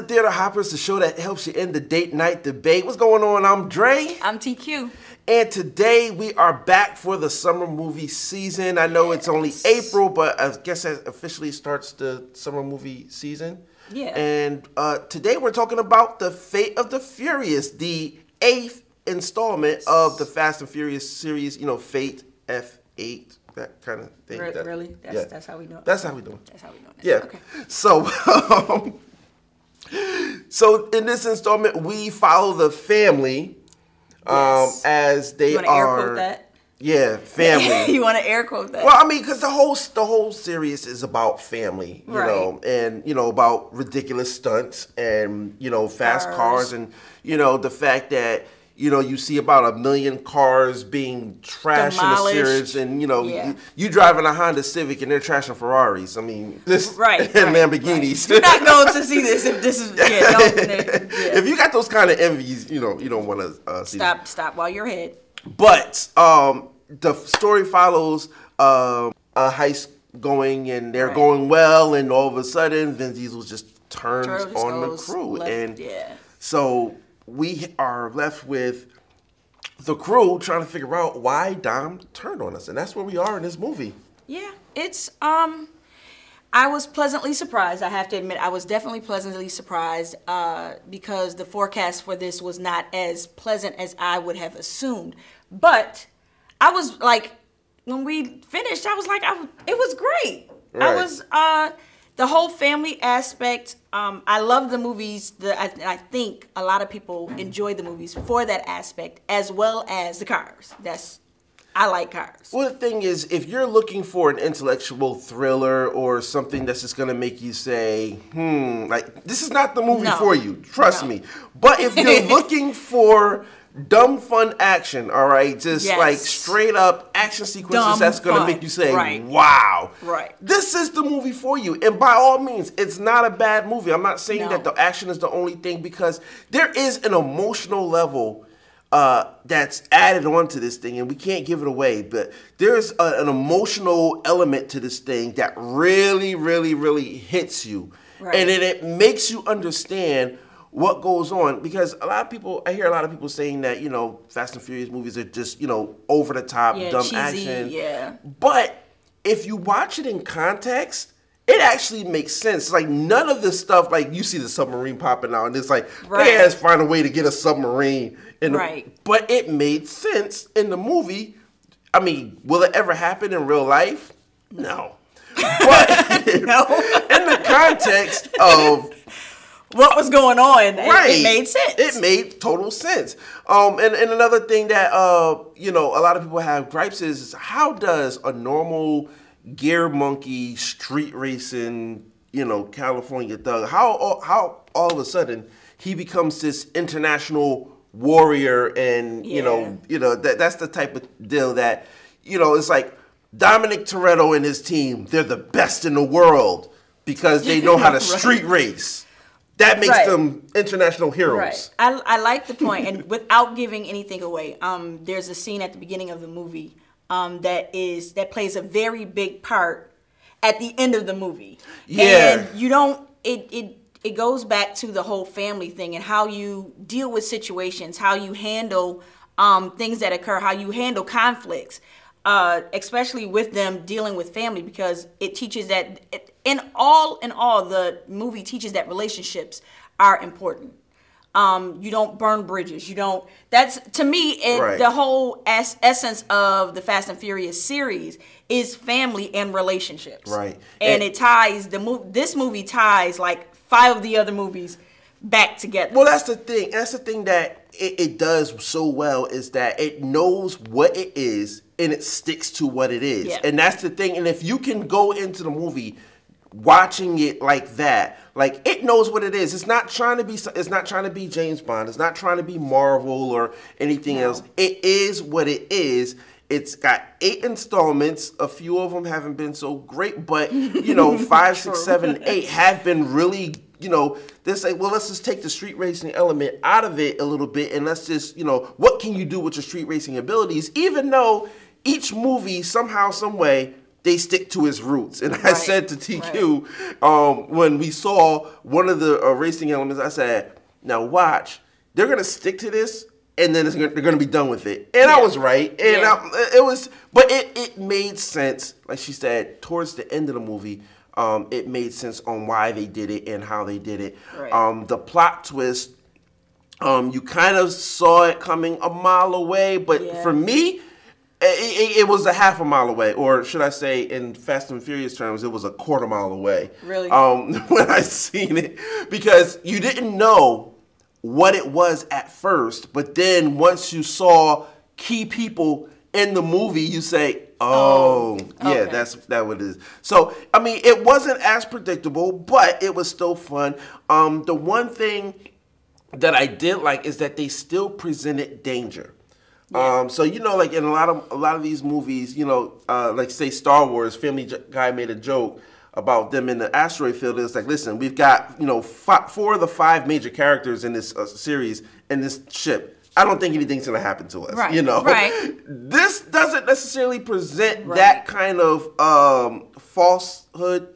Theater Hoppers, the show that helps you end the date night debate. What's going on? I'm Dre. I'm TQ. And today we are back for the summer movie season. I know it's only April, but I guess that officially starts the summer movie season. Yeah. And today we're talking about The Fate of the Furious, the 8th installment of the Fast and Furious series. You know, Fate, F8, that kind of thing. Really? That's how we do it? That's how we do it. That's how we do it. Yeah. Okay. So in this installment, we follow the family as they you want to air quote that? Yeah, family. You want to air quote that? Well, I mean, because the whole series is about family, you know, and about ridiculous stunts and fast cars and the fact that you see about 1 million cars being trashed Demolished. in the series, and you driving a Honda Civic and they're trashing Ferraris. I mean, this and Lamborghinis. You're not going to see this if this is If you got those kind of envies, you don't want to see. Stop while you're ahead. But the story follows a heist going, and they're going well, and all of a sudden Vin Diesel just turns on the crew, so we are left with the crew trying to figure out why Dom turned on us, and that's where we are in this movie. Yeah, it's I was pleasantly surprised. I have to admit, I was definitely pleasantly surprised because the forecast for this was not as pleasant as I would have assumed. But I was like, when we finished, I was like, it was great. Right. I was the whole family aspect. I love the movies. I think a lot of people enjoy the movies for that aspect, as well as the cars. I like cars. Well, the thing is, if you're looking for an intellectual thriller or something that's just going to make you say, like, this is not the movie for you. Trust me. But if you're looking for dumb fun action, all right, just like straight up action sequences that's going to make you say, wow. Right. This is the movie for you. And by all means, it's not a bad movie. I'm not saying that the action is the only thing, because there is an emotional level that's added onto this thing, and we can't give it away, but there's an emotional element to this thing that really, really, really hits you. Right. And it makes you understand what goes on, because I hear a lot of people saying that, Fast and Furious movies are just, over the top, dumb cheesy, action. Yeah. But if you watch it in context, it actually makes sense. It's like none of this stuff, like you see the submarine popping out, and it's like, they has to find a way to get a submarine. But it made sense in the movie. I mean, will it ever happen in real life? No. But in the context of what was going on, it made sense. It made total sense. And another thing that a lot of people have gripes is, how does a normal gear monkey street racing, California thug, how all of a sudden he becomes this international warrior, and that's the type of deal that it's like Dominic Toretto and his team, they're the best in the world because they know how to street race. That makes them international heroes. Right. I like the point, and without giving anything away, there's a scene at the beginning of the movie that plays a very big part at the end of the movie. Yeah. And it goes back to the whole family thing and how you deal with situations, how you handle things that occur, how you handle conflicts, especially with them dealing with family, because it teaches that in all the movie teaches that relationships are important. You don't burn bridges. That's, to me, the whole essence of the Fast and Furious series is family and relationships. Right. And it ties, this movie ties like 5 of the other movies back together. Well, that's the thing. That's the thing that it does so well, is that it knows what it is and it sticks to what it is. Yeah. And that's the thing. And if you can go into the movie watching it like that, like, it knows what it is. It's not trying to be James Bond. It's not trying to be Marvel or anything else. It is what it is. It's got 8 installments. A few of them haven't been so great, but 5, 6, 7, 8 have been really, they say, well, let's just take the street racing element out of it a little bit, and let's just, what can you do with your street racing abilities? Even though each movie somehow, some way they stick to his roots. And I said to TQ, when we saw one of the racing elements, I said, now watch, they're going to stick to this, and then they're going to be done with it. And I was right. And it made sense, like she said, towards the end of the movie. It made sense on why they did it and how they did it. Right. The plot twist, you kind of saw it coming a mile away, but for me, it was a half a mile away, or should I say, in Fast and Furious terms, it was a quarter mile away. Really? When I seen it, because you didn't know what it was at first, but then once you saw key people in the movie, you say, yeah, that's what it is. So, I mean, it wasn't as predictable, but it was still fun. The one thing that I did like is that they still presented danger. Yeah. So, you know, like in a lot of these movies, you know, like say Star Wars, Family Guy made a joke about them in the asteroid field. It's like, listen, we've got, you know, 4 of the 5 major characters in this series in this ship. I don't think anything's going to happen to us, right, you know. Right. This doesn't necessarily present that kind of falsehood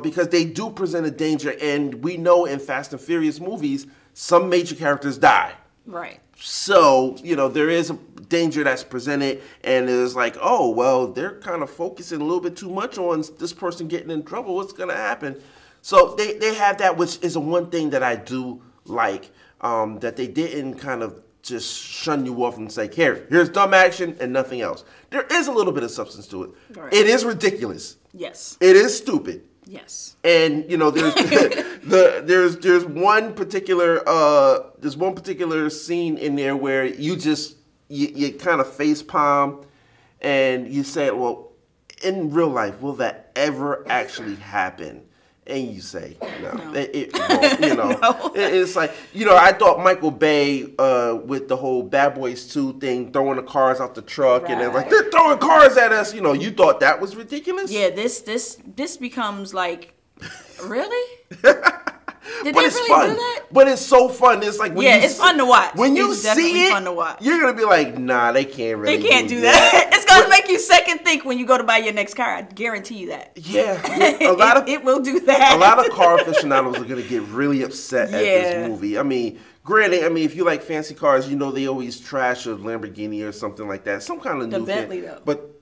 because they do present a danger, and we know in Fast and Furious movies, some major characters die. Right. So, you know, there is a danger that's presented, and it's like, oh, well, they're kind of focusing a little bit too much on this person getting in trouble. What's going to happen? So they have that, which is one thing that I do like, that they didn't kind of just shun you off and say, here's dumb action and nothing else. There is a little bit of substance to it. Right. It is ridiculous. Yes. It is stupid. Yes. And you know, there's one particular scene in there where you kind of face palm and you say, well, in real life, will that ever actually happen? And you say, no. It won't, you know. No. It's like, you know, I thought Michael Bay with the whole Bad Boys 2 thing, throwing the cars out the truck, and they're like, they're throwing cars at us. You know, you thought that was ridiculous? Yeah, this becomes like, really? Did but they it's really fun. do that? But it's so fun. It's like when it's fun to watch. When you see it, fun to watch. You're gonna be like, nah, they can't really. They can't do that. It's gonna make you second think when you go to buy your next car. I guarantee you that. Yeah, it will do that. A lot of car aficionados are gonna get really upset at this movie. I mean, granted, if you like fancy cars, you know they always trash a Lamborghini or something like that, some kind of new Bentley though. But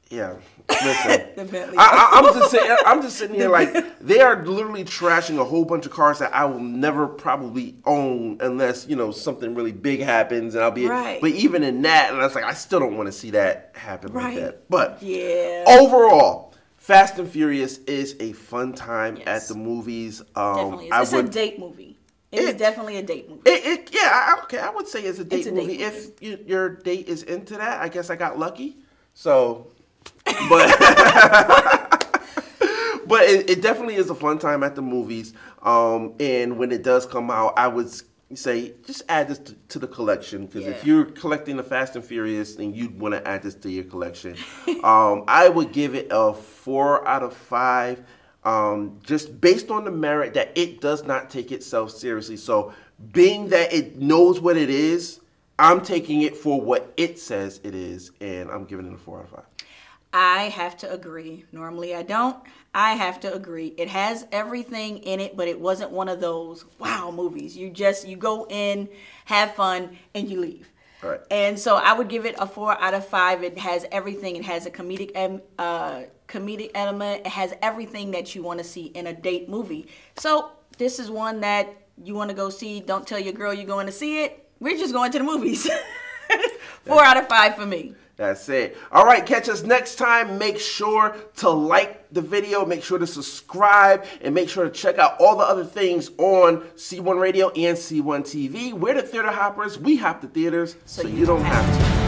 yeah, listen, the Bentley. I'm just sitting here like they are literally trashing a whole bunch of cars that I will never probably own unless, you know, something really big happens and I'll be. Right. But even in that, and I was like, I still don't want to see that happen like that. But yeah, overall, Fast and Furious is a fun time at the movies. Definitely, it's a date movie. It is definitely a date movie. I would say it's a date movie. If your date is into that, I guess I got lucky. So. But it definitely is a fun time at the movies. And when it does come out, I would say just add this to the collection, because if you're collecting the Fast and Furious, then you'd want to add this to your collection. I would give it a 4 out of 5, just based on the merit that it does not take itself seriously. So being that it knows what it is, I'm taking it for what it says it is, and I'm giving it a 4 out of 5. I have to agree. Normally I don't. I have to agree. It has everything in it, but it wasn't one of those wow movies. You go in, have fun, and you leave. Right. And so I would give it a 4 out of 5. It has everything. It has a comedic element. It has everything that you want to see in a date movie. So this is one that you want to go see. Don't tell your girl you're going to see it. We're just going to the movies. 4 out of 5 for me. That's it. All right, catch us next time. Make sure to like the video. Make sure to subscribe. And make sure to check out all the other things on C1 Radio and C1 TV. We're the Theater Hoppers. We hop the theaters so you don't have to.